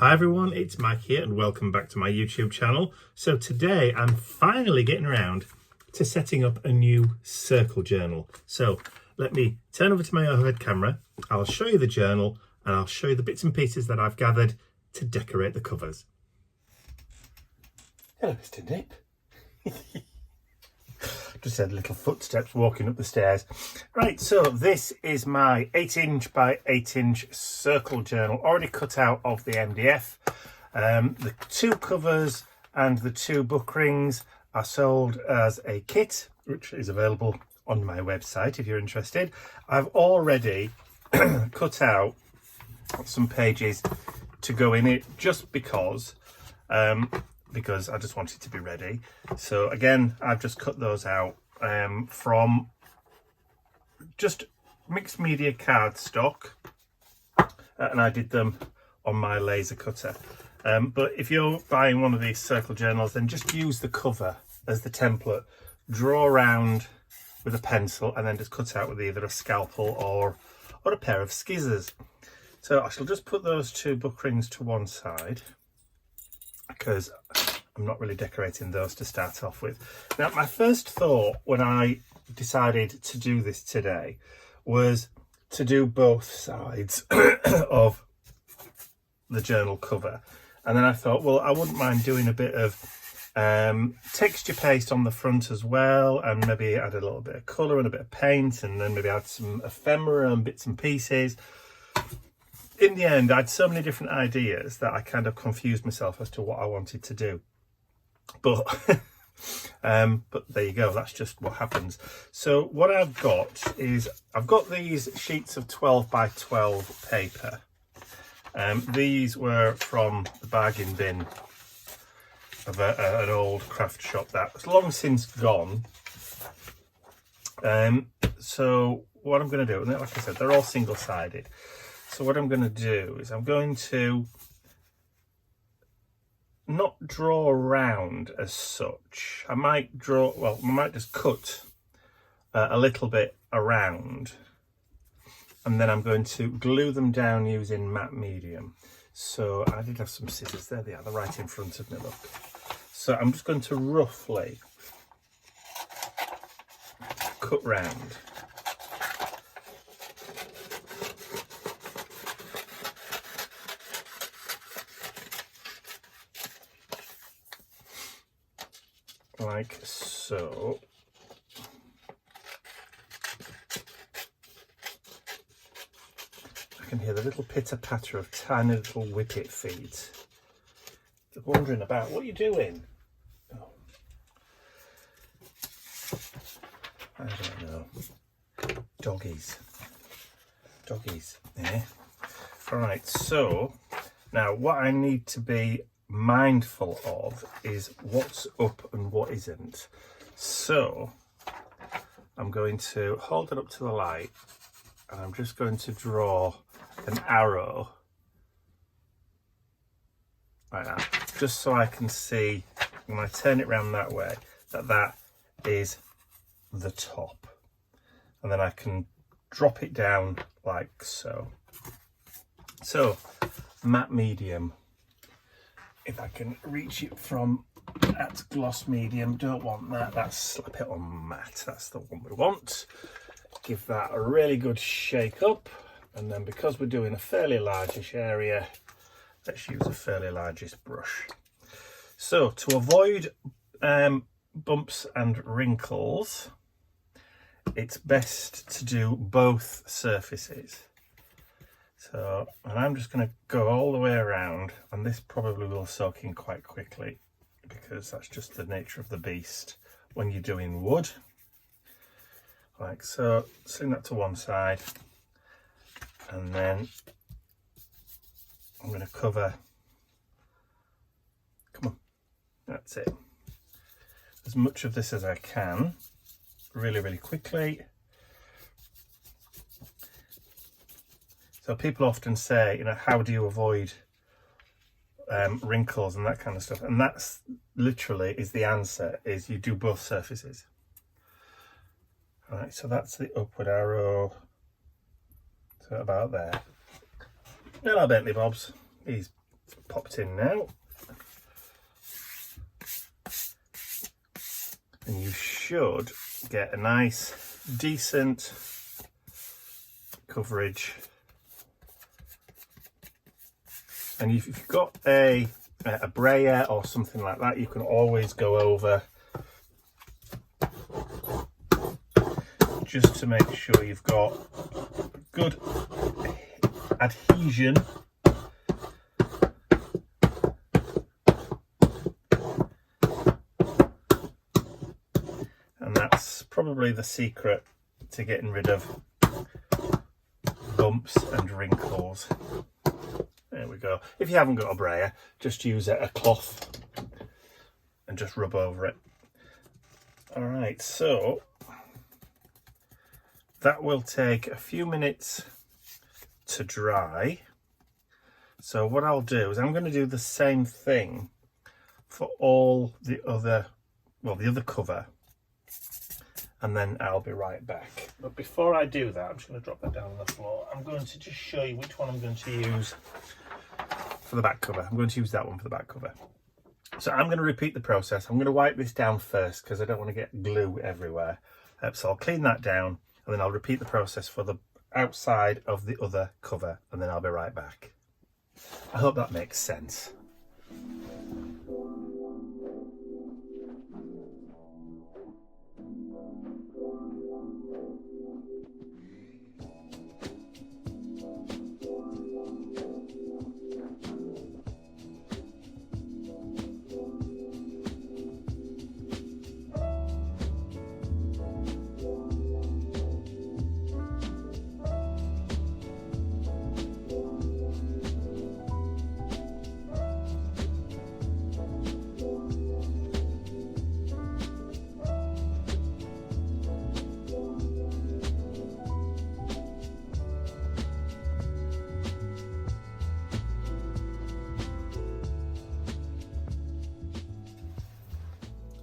Hi everyone, it's Mike here and welcome back to my YouTube channel. So today I'm finally getting around to setting up a new circle journal. So let me turn over to my overhead camera, I'll show you the journal and I'll show you the bits and pieces that I've gathered to decorate the covers. Hello Mr. Nip. Just had little footsteps walking up the stairs. Right, so this is my 8" by 8" circle journal, already cut out of the MDF. The two covers and the two book rings are sold as a kit, which is available on my website if you're interested. I've already cut out some pages to go in it just because I just want it to be ready. So again, I've just cut those out from just mixed media cardstock, and I did them on my laser cutter. But if you're buying one of these circle journals, then just use the cover as the template. Draw around with a pencil and then just cut out with either a scalpel or a pair of scissors. So I shall just put those two book rings to one side, because I'm not really decorating those to start off with. Now, my first thought when I decided to do this today was to do both sides of the journal cover. And then I thought, well, I wouldn't mind doing a bit of texture paste on the front as well, and maybe add a little bit of colour and a bit of paint, and then maybe add some ephemera and bits and pieces. In the end, I had so many different ideas that I kind of confused myself as to what I wanted to do. But there you go, that's just what happens. So what I've got is, I've got these sheets of 12 by 12 paper. These were from the bargain bin of an old craft shop that's long since gone. So what I'm going to do, and like I said, they're all single-sided. So what I'm going to do is I'm going to not draw around as such. I might just cut a little bit around, and then I'm going to glue them down using matte medium. So I did have some scissors there, they are, they're right in front of me, look. So I'm just going to roughly cut round. Like so. I can hear the little pitter patter of tiny little whippet feet. They're wandering about. What are you doing? Oh. I don't know. Doggies. Yeah. Alright, so now what I need to be mindful of is what's up and what isn't. So I'm going to hold it up to the light and I'm just going to draw an arrow like that, just so I can see when I turn it around that way that is the top, and then I can drop it down like so. So matte medium, if I can reach it from at gloss medium, don't want that, that's slap it on matte, that's the one we want. Give that a really good shake up, and then because we're doing a fairly largish area, let's use a fairly largish brush. So to avoid bumps and wrinkles, it's best to do both surfaces. So, and I'm just going to go all the way around, and this probably will soak in quite quickly because that's just the nature of the beast when you're doing wood. Like so, sling that to one side, and then I'm going to cover, come on, that's it, as much of this as I can, really quickly. So people often say, you know, how do you avoid wrinkles and that kind of stuff? And that's literally is the answer, is you do both surfaces. All right, so that's the upward arrow. So about there. Hello, Bentley Bobs. He's It's popped in now. And you should get a nice, decent coverage. And if you've got a brayer or something like that, you can always go over just to make sure you've got good adhesion. And that's probably the secret to getting rid of bumps and wrinkles. There we go. If you haven't got a brayer, just use a cloth and just rub over it. All right, so that will take a few minutes to dry. So what I'll do is I'm going to do the same thing for all the other, well, the other cover, and then I'll be right back. But before I do that, I'm just going to drop that down on the floor. I'm going to just show you which one I'm going to use for the back cover. I'm going to use that one for the back cover. So I'm going to repeat the process. I'm going to wipe this down first because I don't want to get glue everywhere. So I'll clean that down and then I'll repeat the process for the outside of the other cover and then I'll be right back. I hope that makes sense.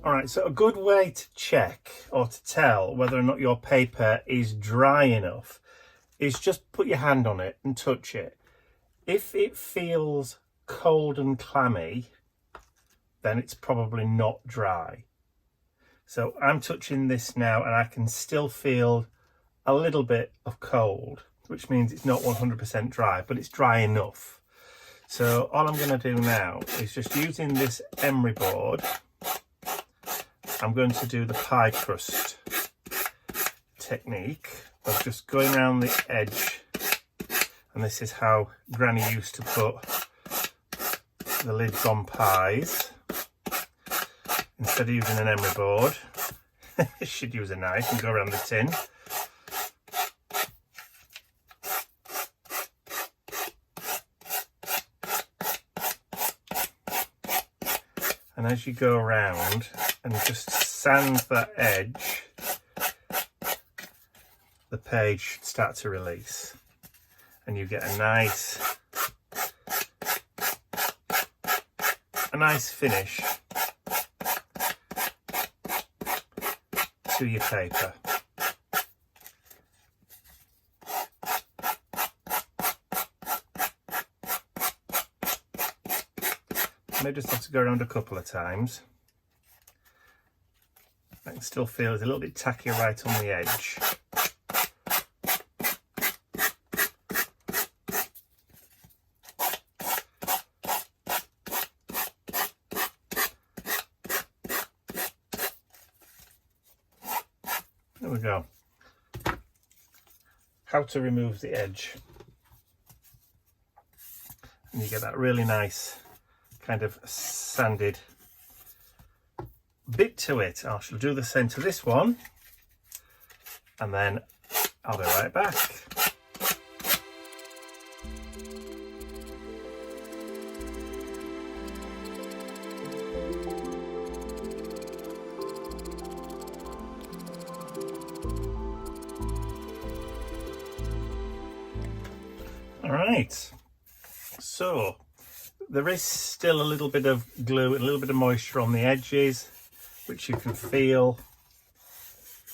Alright, so a good way to check or to tell whether or not your paper is dry enough is just put your hand on it and touch it. If it feels cold and clammy, then it's probably not dry. So I'm touching this now and I can still feel a little bit of cold, which means it's not 100% dry, but it's dry enough. So all I'm going to do now is just using this emery board, I'm going to do the pie crust technique of just going around the edge, and this is how Granny used to put the lids on pies. Instead of using an emery board, she'd use a knife and go around the tin. And as you go around and just sand that edge, the page should start to release and you get a nice finish to your paper. I may just have to go around a couple of times. I can still feel it's a little bit tacky right on the edge. There we go. How to remove the edge. And you get that really nice kind of sanded bit to it. I shall do the same to this one and then I'll be right back. All right, so there is still a little bit of glue, a little bit of moisture on the edges, which you can feel.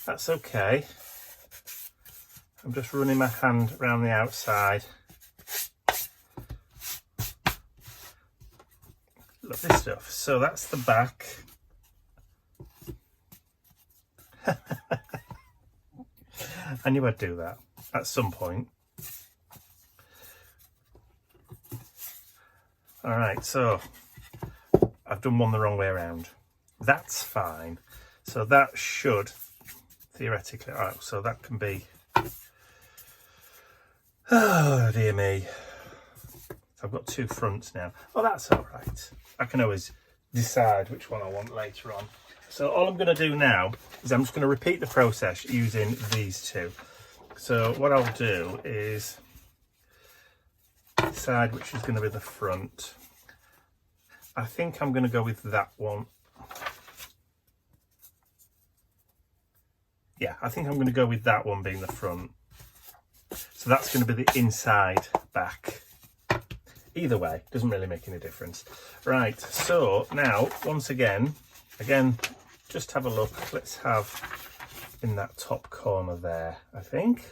That's okay. I'm just running my hand around the outside. Lovely stuff. So that's the back. I knew I'd do that at some point. All right, so I've done one the wrong way around. That's fine. So that should theoretically, all right, so that can be, oh dear me. I've got two fronts now. Oh, that's all right. I can always decide which one I want later on. So all I'm going to do now is I'm just going to repeat the process using these two. So what I'll do is decide which is going to be the front. I think I'm going to go with that one. Yeah, I think I'm going to go with that one being the front. So that's going to be the inside back. Either way, doesn't really make any difference. Right, so now, once again, just have a look. Let's have in that top corner there, I think.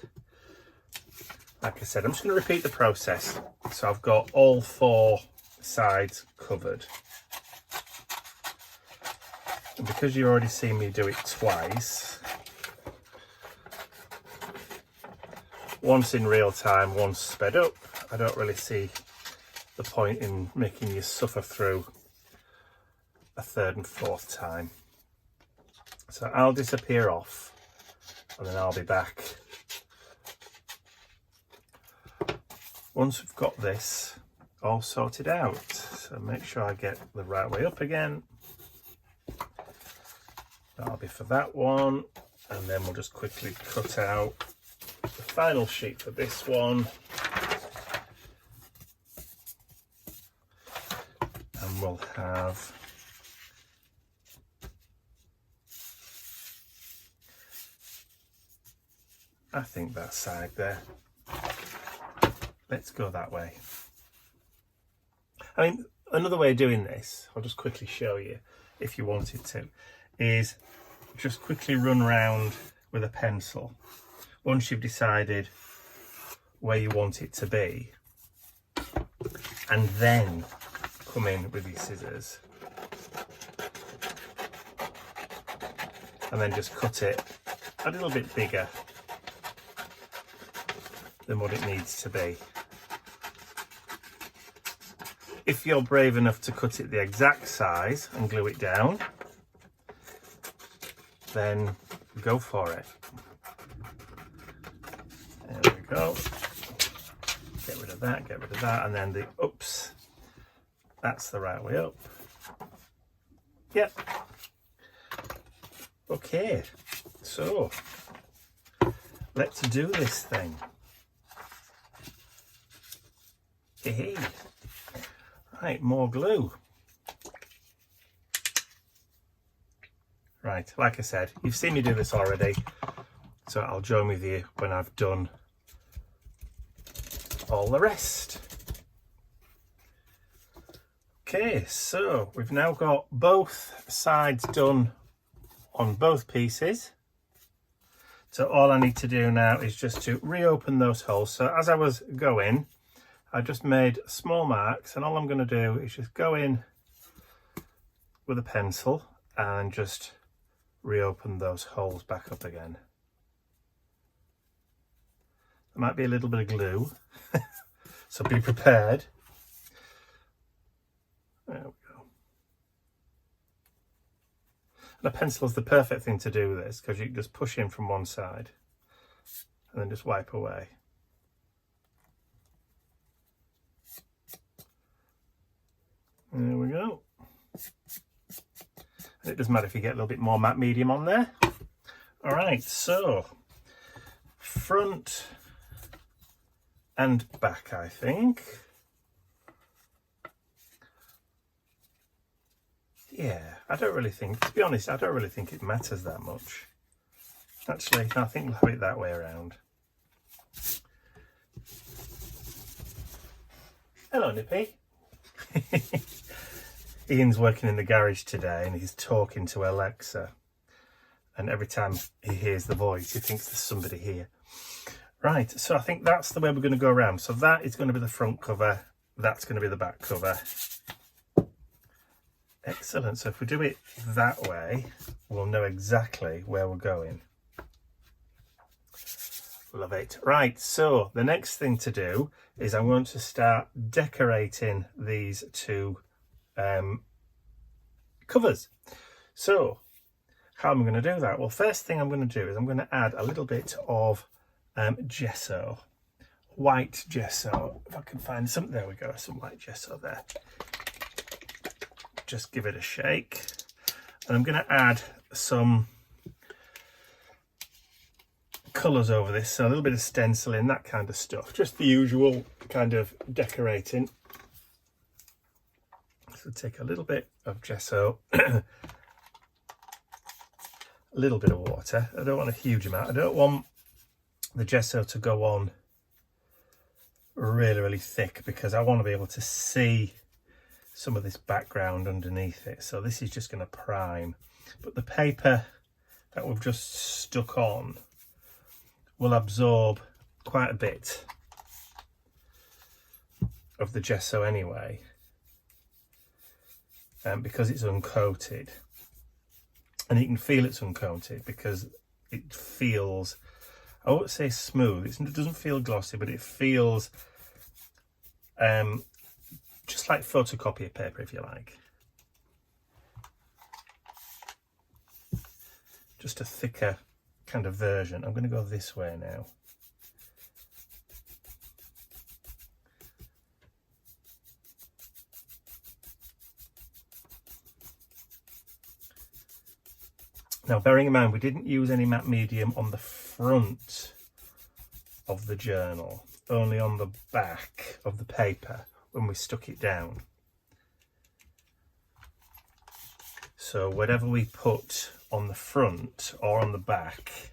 Like I said, I'm just going to repeat the process. So I've got all four sides covered. And because you've already seen me do it twice, once in real time, once sped up, I don't really see the point in making you suffer through a third and fourth time. So I'll disappear off and then I'll be back. Once we've got this all sorted out, so make sure I get the right way up again. That'll be for that one, and then we'll just quickly cut out the final sheet for this one. And we'll have I think that side there. Let's go that way. I mean, another way of doing this, I'll just quickly show you if you wanted to, is just quickly run round with a pencil. Once you've decided where you want it to be, and then come in with your scissors and then just cut it a little bit bigger than what it needs to be. If you're brave enough to cut it the exact size and glue it down, then go for it. There we go. Get rid of that, and then the oops. That's the right way up. Yep. Okay, so let's do this thing. Hey. Right, more glue. Right, like I said, you've seen me do this already, so I'll join with you when I've done all the rest. Okay, so we've now got both sides done on both pieces. So all I need to do now is just to reopen those holes. So as I was going, I just made small marks, and all I'm going to do is just go in with a pencil and just reopen those holes back up again. There might be a little bit of glue, so be prepared. There we go. And a pencil is the perfect thing to do this, because you can just push in from one side and then just wipe away. There we go. And it doesn't matter if you get a little bit more matte medium on there. All right, so front and back, I think. Yeah, I don't really think, to be honest, I don't really think it matters that much. Actually, I think we'll have it that way around. Hello, Nippy. Ian's working in the garage today and he's talking to Alexa, and every time he hears the voice he thinks there's somebody here. Right, so I think that's the way we're going to go around. So that is going to be the front cover, that's going to be the back cover. Excellent. So if we do it that way, we'll know exactly where we're going. Love it. Right, so the next thing to do is I'm going to start decorating these two covers. So how am I going to do that? Well, first thing I'm going to do is I'm going to add a little bit of gesso, white gesso. If I can find some, there we go, some white gesso there. Just give it a shake. And I'm going to add some colours over this, so a little bit of stenciling, that kind of stuff, just the usual kind of decorating. So take a little bit of gesso, a little bit of water. I don't want a huge amount. I don't want the gesso to go on really thick, because I want to be able to see some of this background underneath it. So this is just going to prime, but the paper that we've just stuck on will absorb quite a bit of the gesso anyway, because it's uncoated, and you can feel it's uncoated because it feels, I won't say smooth, it doesn't feel glossy, but it feels just like photocopier paper, if you like. Just a thicker kind of version. I'm going to go this way now. Now, bearing in mind, we didn't use any matte medium on the front of the journal, only on the back of the paper when we stuck it down. So whatever we put on the front or on the back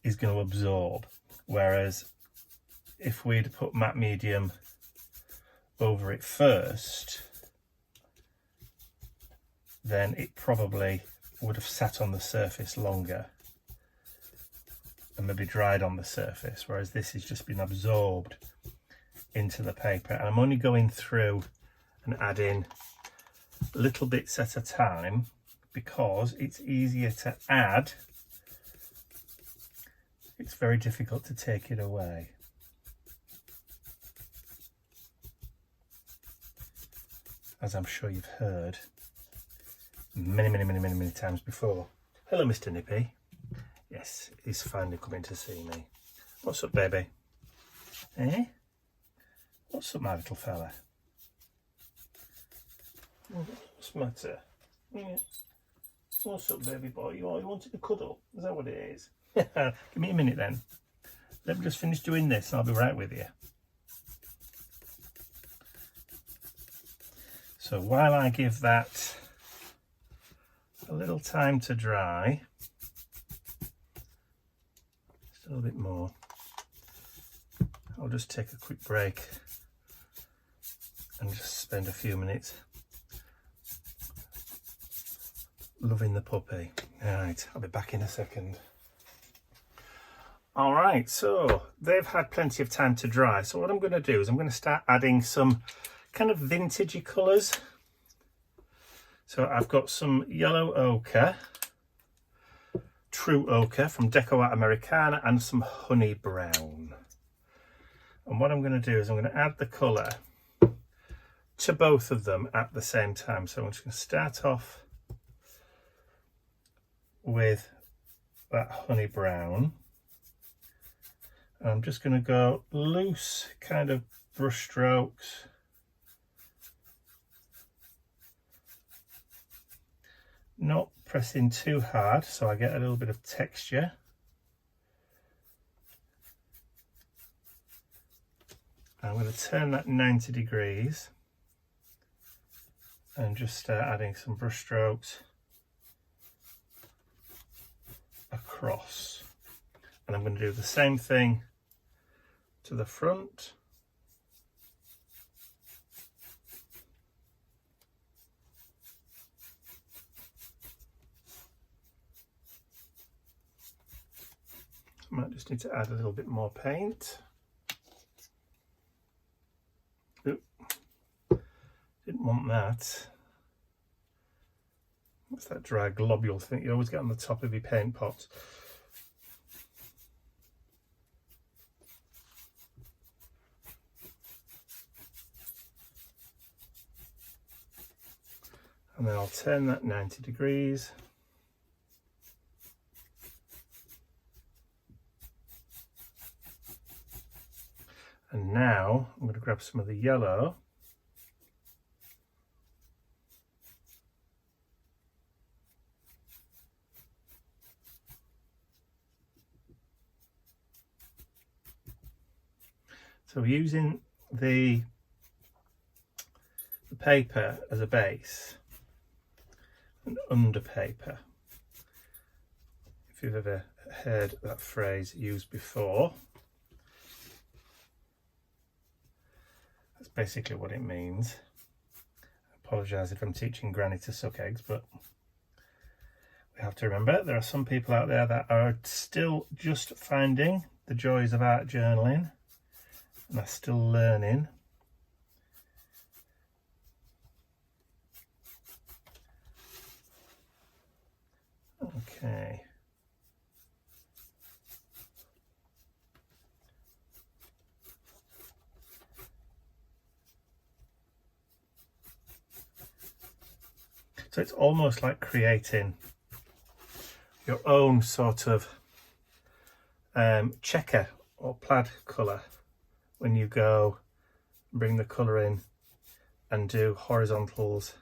is going to absorb, whereas if we'd put matte medium over it first, then it probably would have sat on the surface longer and maybe dried on the surface, whereas this has just been absorbed into the paper. And I'm only going through and adding little bits at a time because it's easier to add. It's very difficult to take it away. As I'm sure you've heard many times before. Hello, Mr. Nippy. Yes, he's finally coming to see me. What's up, baby? Eh? What's up, my little fella? What's the matter? Yeah. What's up, baby boy? You wanted to cuddle? Is that what it is? Give me a minute then. Let me just finish doing this and I'll be right with you. So while I give that a little time to dry, just a little bit more, I'll just take a quick break and just spend a few minutes loving the puppy. Alright, I'll be back in a second. Alright, so they've had plenty of time to dry. So what I'm going to do is I'm going to start adding some kind of vintagey colours. So I've got some yellow ochre, true ochre from Deco Art Americana, and some honey brown. And what I'm going to do is I'm going to add the colour to both of them at the same time. So I'm just going to start off with that honey brown. And I'm just going to go loose kind of brush strokes. Not pressing too hard so I get a little bit of texture. I'm going to turn that 90 degrees and just start adding some brush strokes across. And I'm going to do the same thing to the front. I might just need to add a little bit more paint. Oop. Didn't want that. What's that dry globule thing you always get on the top of your paint pot? And then I'll turn that 90 degrees. And now I'm going to grab some of the yellow. So we're using the paper as a base, and under paper. If you've ever heard that phrase used before, that's basically what it means. I apologise if I'm teaching Granny to suck eggs, but we have to remember there are some people out there that are still just finding the joys of art journaling and are still learning. Okay. So it's almost like creating your own sort of checker or plaid colour when you go bring the colour in and do horizontals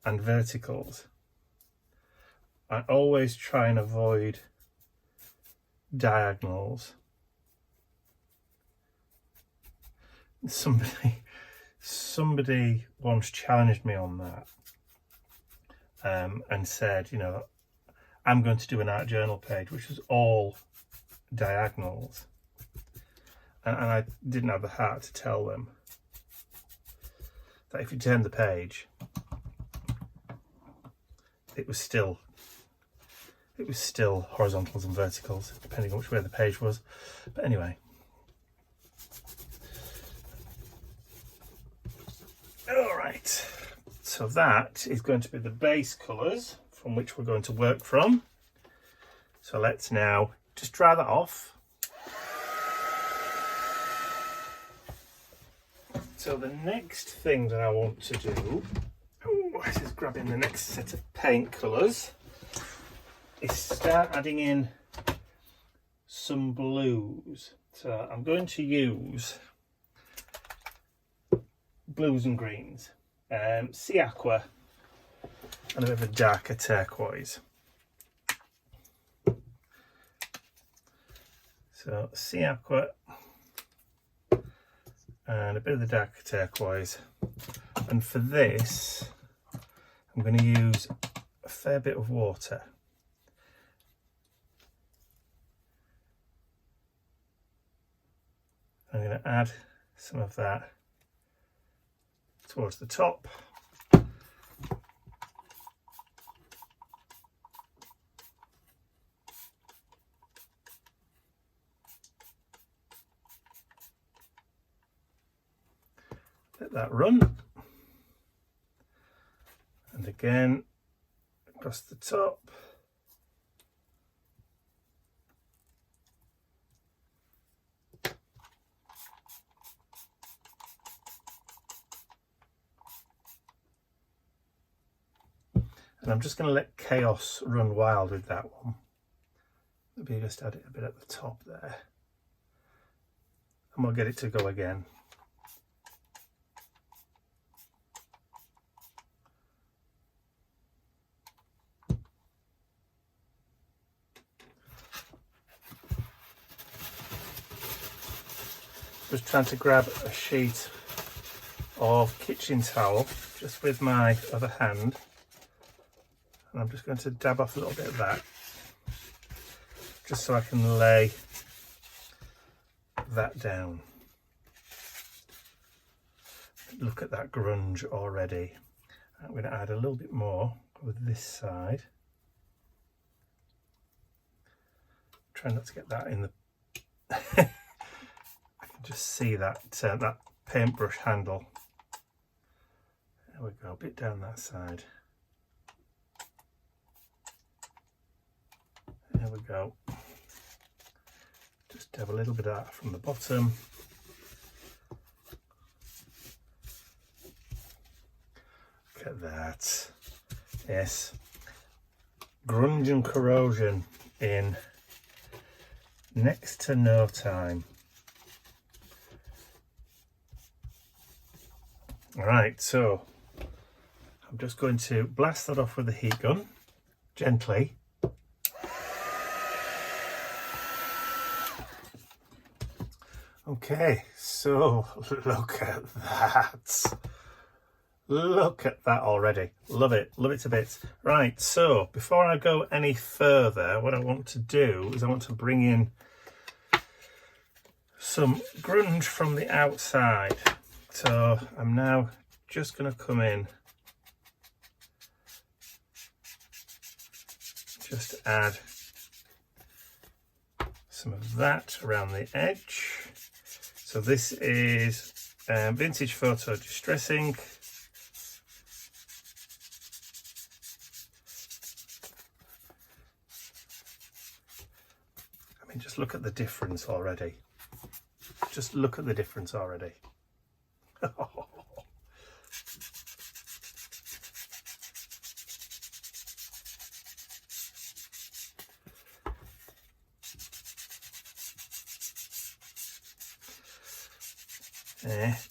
and verticals. I always try and avoid diagonals. Somebody once challenged me on that and said, you know, I'm going to do an art journal page which was all diagonals, and I didn't have the heart to tell them that if you turn the page, it was still horizontals and verticals depending on which way the page was. But anyway, all right, so that is going to be the base colours from which we're going to work from. So let's now just dry that off. So the next thing that I want to do, this is grabbing the next set of paint colours, is start adding in some blues. So I'm going to use blues and greens, sea aqua and a bit of a darker turquoise. So sea aqua and a bit of the darker turquoise, and for this I'm going to use a fair bit of water. I'm going to add some of that towards the top. Let that run. And again, across the top. And I'm just going to let chaos run wild with that one. Maybe just add it a bit at the top there. And we'll get it to go again. Just trying to grab a sheet of kitchen towel just with my other hand. And I'm just going to dab off a little bit of that, just so I can lay that down. Look at that grunge already. I'm going to add a little bit more with this side. Try not to get that in the... I can just see that that paintbrush handle There we go, a bit down that side. There we go. Just have a little bit of that from the bottom. Look at that. Yes. Grunge and corrosion in next to no time. Alright, so I'm just going to blast that off with the heat gun, gently. Okay, so look at that. Look at that already. Love it to bits. Right, so before I go any further, what I want to do is I want to bring in some grunge from the outside. So I'm now just going to come in, just add some of that around the edge. So this is Vintage Photo Distressing. I mean, just look at the difference already. Just look at the difference already.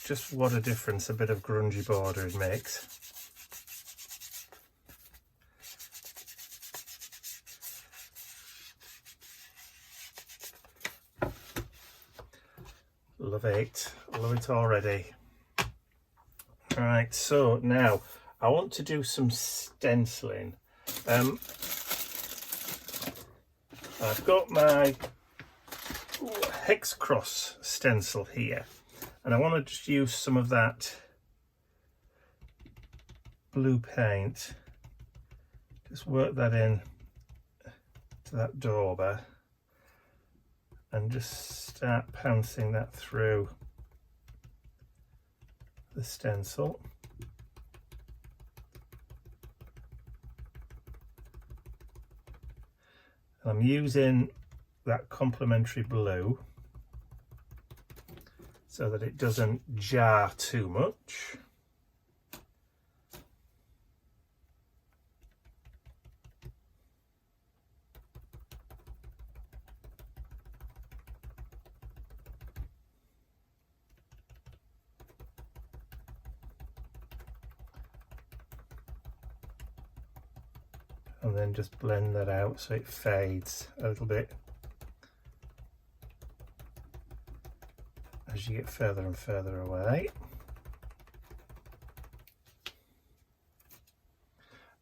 Just what a difference a bit of grungy border makes. Love it already. Right, so now I want to do some stenciling. I've got my hex cross stencil here, and I want to just use some of that blue paint, just work that in to that dauber and just start pouncing that through the stencil. I'm using that complementary blue so that it doesn't jar too much. And then just blend that out so it fades a little bit as you get further and further away.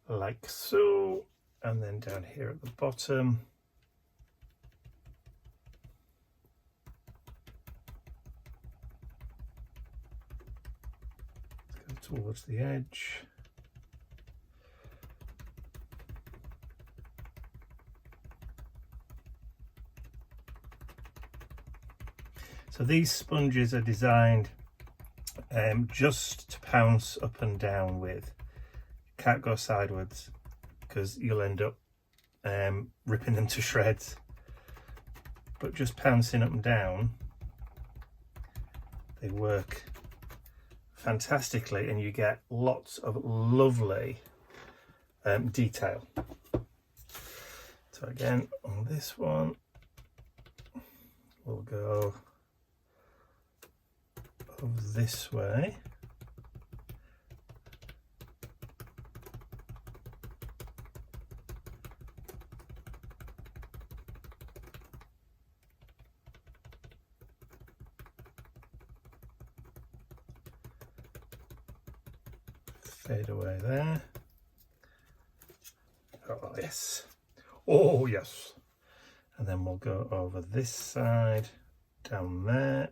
Like so. And then down here at the bottom. Let's go towards the edge. So these sponges are designed just to pounce up and down with. Can't go sideways because you'll end up ripping them to shreds. But just pouncing up and down, they work fantastically and you get lots of lovely detail. So again, on this one, we'll go this way. Fade away there. Oh yes. Oh yes. And then we'll go over this side, down there.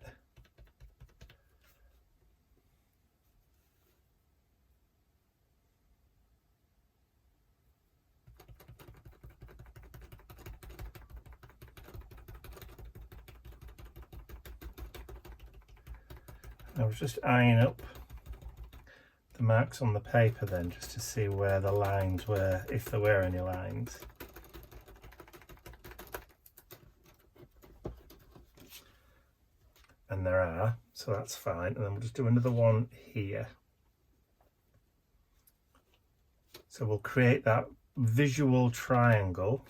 I was just eyeing up the marks on the paper then, just to see where the lines were, if there were any lines. And there are, so that's fine. And then we'll just do another one here. So we'll create that visual triangle.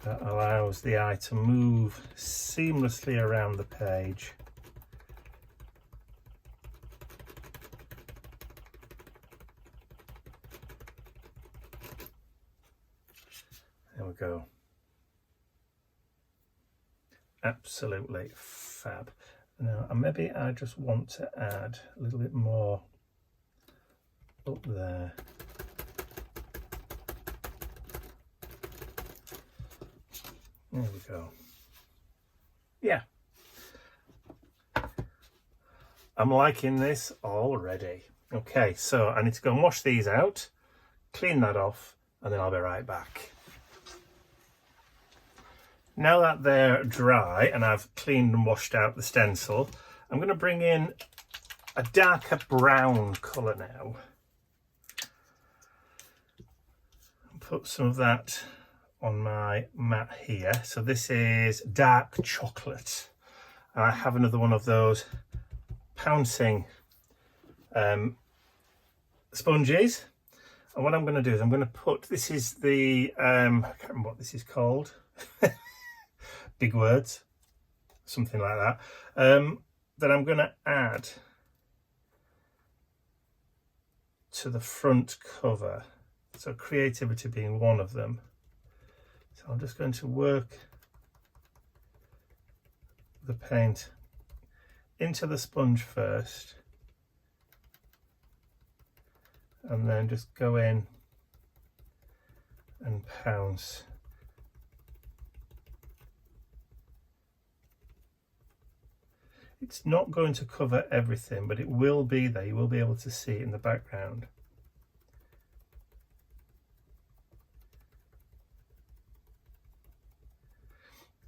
That allows the eye to move seamlessly around the page. There we go. Absolutely fab. Now, maybe I just want to add a little bit more up there. There we go. Yeah. I'm liking this already. Okay, so I need to go and wash these out, clean that off, and then I'll be right back. Now that they're dry and I've cleaned and washed out the stencil, I'm going to bring in a darker brown colour now. Put some of that on my mat here. So this is dark chocolate. I have another one of those pouncing sponges. And what I'm going to do is I'm going to put, this is the, I can't remember what this is called. Big words, something like that. That I'm going to add to the front cover. So creativity being one of them. So I'm just going to work the paint into the sponge first, and then just go in and pounce. It's not going to cover everything, but it will be there. You will be able to see it in the background.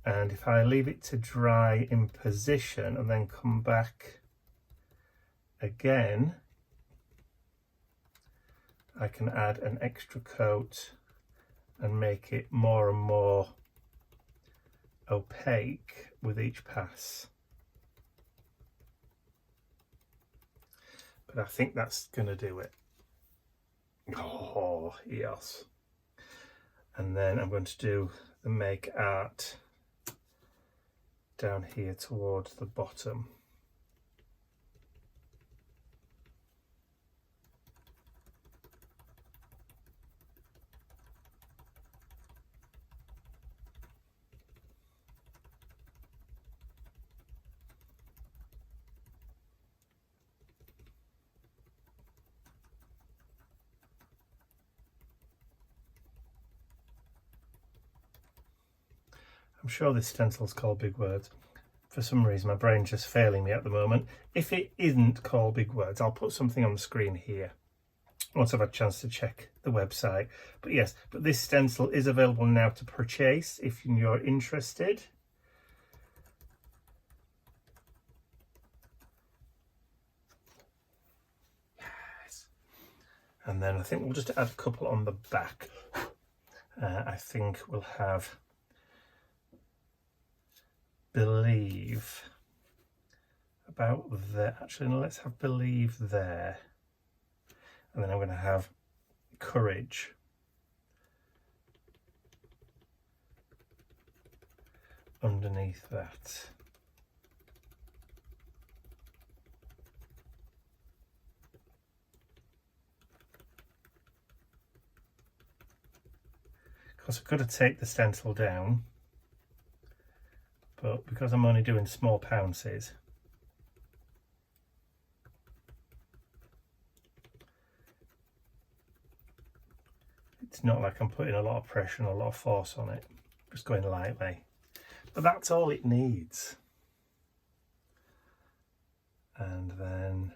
And if I leave it to dry in position and then come back again, I can add an extra coat and make it more and more opaque with each pass. But I think that's going to do it. Oh, yes. And then I'm going to do the make art down here towards the bottom. I'm sure this stencil's called Big Words. For some reason my brain's just failing me at the moment. If it isn't called Big Words, I'll put something on the screen here once I've had a chance to check the website. But yes, but this stencil is available now to purchase if you're interested. Yes. And then I think we'll just add a couple on the back. I think we'll have believe about there. Actually, no, let's have believe there. And then I'm going to have courage. Underneath that. Of course, I could have taken the stencil down, but because I'm only doing small pounces, it's not like I'm putting a lot of pressure and a lot of force on it, just going lightly. But that's all it needs. And then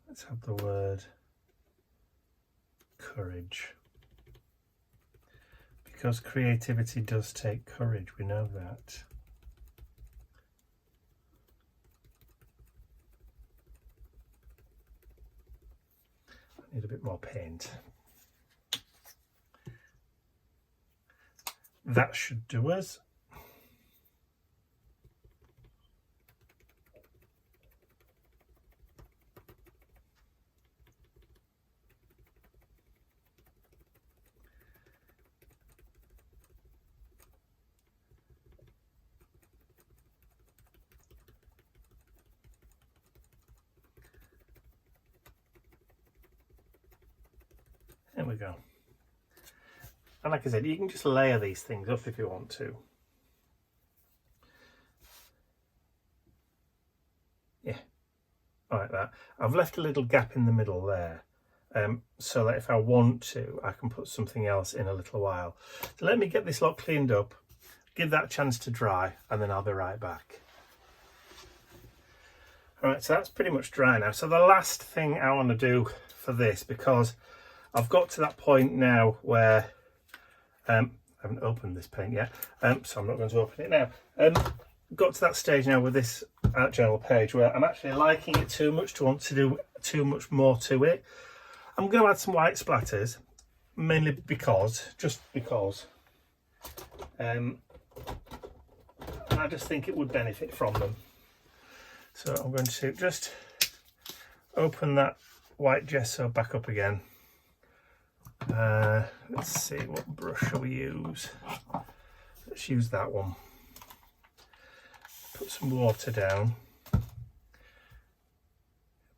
let's have the word courage. Because creativity does take courage, we know that. Need a bit more paint. That should do us. There we go. And like I said, you can just layer these things up if you want to. Yeah, like that. I've left a little gap in the middle there, so that if I want to, I can put something else in a little while. So let me get this lot cleaned up, give that a chance to dry, and then I'll be right back. All right, so that's pretty much dry now. So the last thing I want to do for this, because I've got to that point now where I haven't opened this paint yet, so I'm not going to open it now. Got to that stage now with this art journal page where I'm actually liking it too much to want to do too much more to it. I'm going to add some white splatters, mainly just because I just think it would benefit from them. So I'm going to just open that white gesso back up again. Let's see, what brush shall we use? Let's use that one. Put some water down, a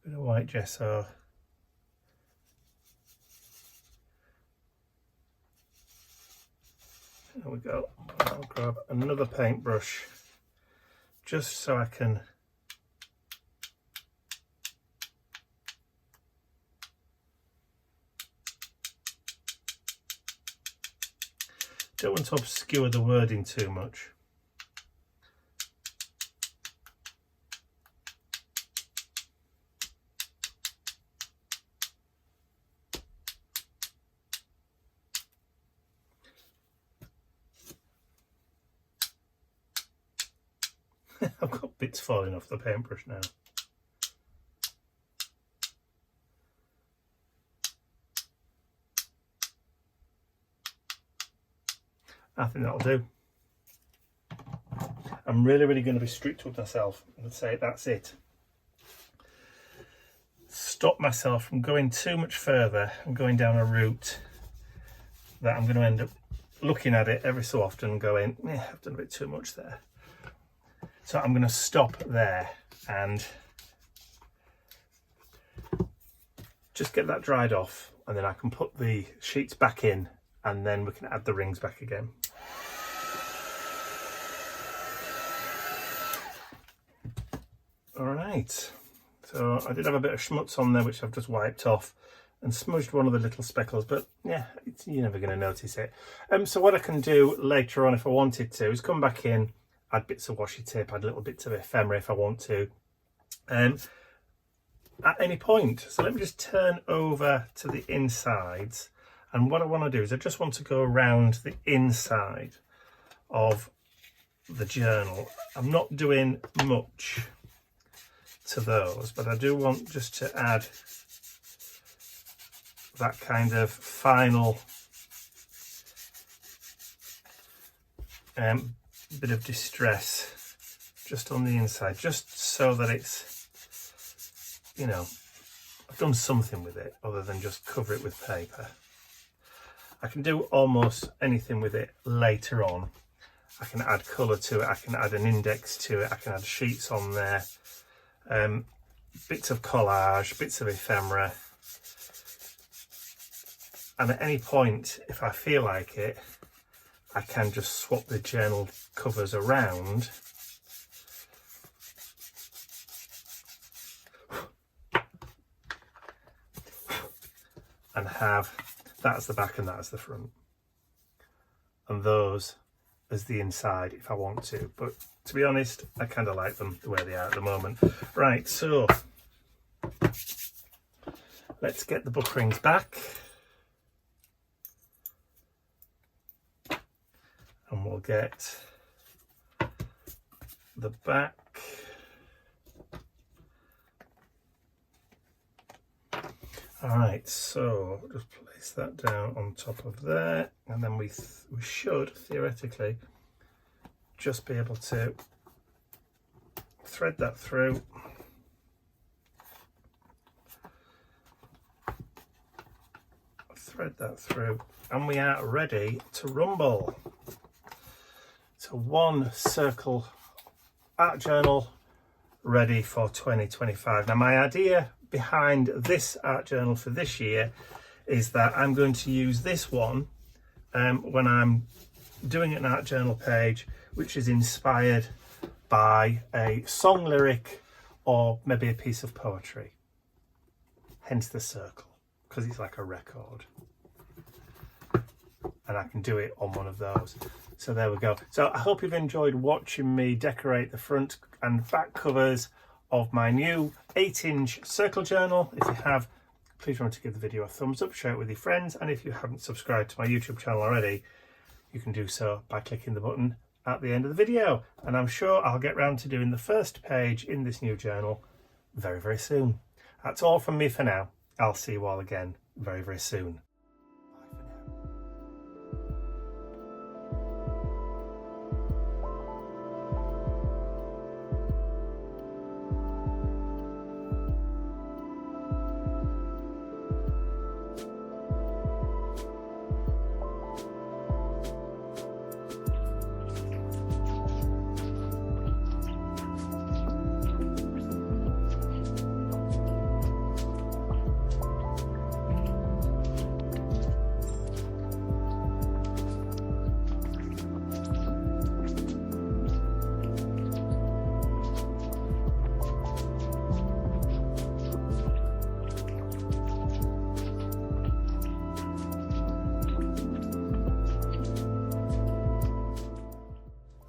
bit of white gesso. There we go. I'll grab another paintbrush just so I can don't want to obscure the wording too much. I've got bits falling off the paintbrush now. I think that'll do. I'm really going to be strict with myself and say that's it. Stop myself from going too much further and going down a route that I'm going to end up looking at it every so often and going, I've done a bit too much there. So I'm going to stop there and just get that dried off, and then I can put the sheets back in and then we can add the rings back again. All right, so I did have a bit of schmutz on there which I've just wiped off and smudged one of the little speckles, but yeah, you're never going to notice it. So what I can do later on if I wanted to is come back in, add bits of washi tape, add little bits of ephemera if I want to, at any point. So let me just turn over to the insides, and what I want to do is I just want to go around the inside of the journal. I'm not doing much to those, but I do want just to add that kind of final bit of distress just on the inside, just so that it's, you know, I've done something with it other than just cover it with paper. I can do almost anything with it later on. I can add colour to it, I can add an index to it, I can add sheets on there, bits of collage, bits of ephemera, and at any point if I feel like it, I can just swap the journal covers around and have that as the back and that as the front, and those as the inside if I want to, but to be honest I kind of like them the way they are at the moment. Right, so let's get the book rings back and we'll get the back. Alright, so just place that down on top of there, and then we should theoretically just be able to thread that through. Thread that through, and we are ready to rumble. So one circle art journal ready for 2025. Now my idea behind this art journal for this year is that I'm going to use this one when I'm doing an art journal page which is inspired by a song lyric or maybe a piece of poetry, hence the circle, because it's like a record and I can do it on one of those. So there we go. So I hope you've enjoyed watching me decorate the front and back covers of my new 8-inch circle journal. If you have, please remember to give the video a thumbs up, share it with your friends, and if you haven't subscribed to my YouTube channel already, you can do so by clicking the button at the end of the video. And I'm sure I'll get round to doing the first page in this new journal very, very soon. That's all from me for now. I'll see you all again very, very soon.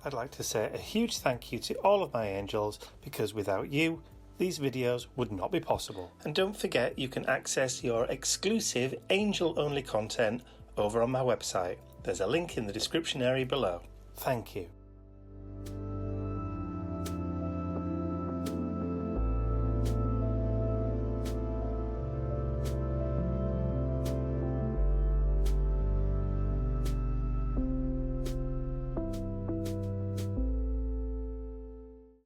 I'd like to say a huge thank you to all of my angels, because without you, these videos would not be possible. And don't forget, you can access your exclusive angel-only content over on my website. There's a link in the description area below. Thank you.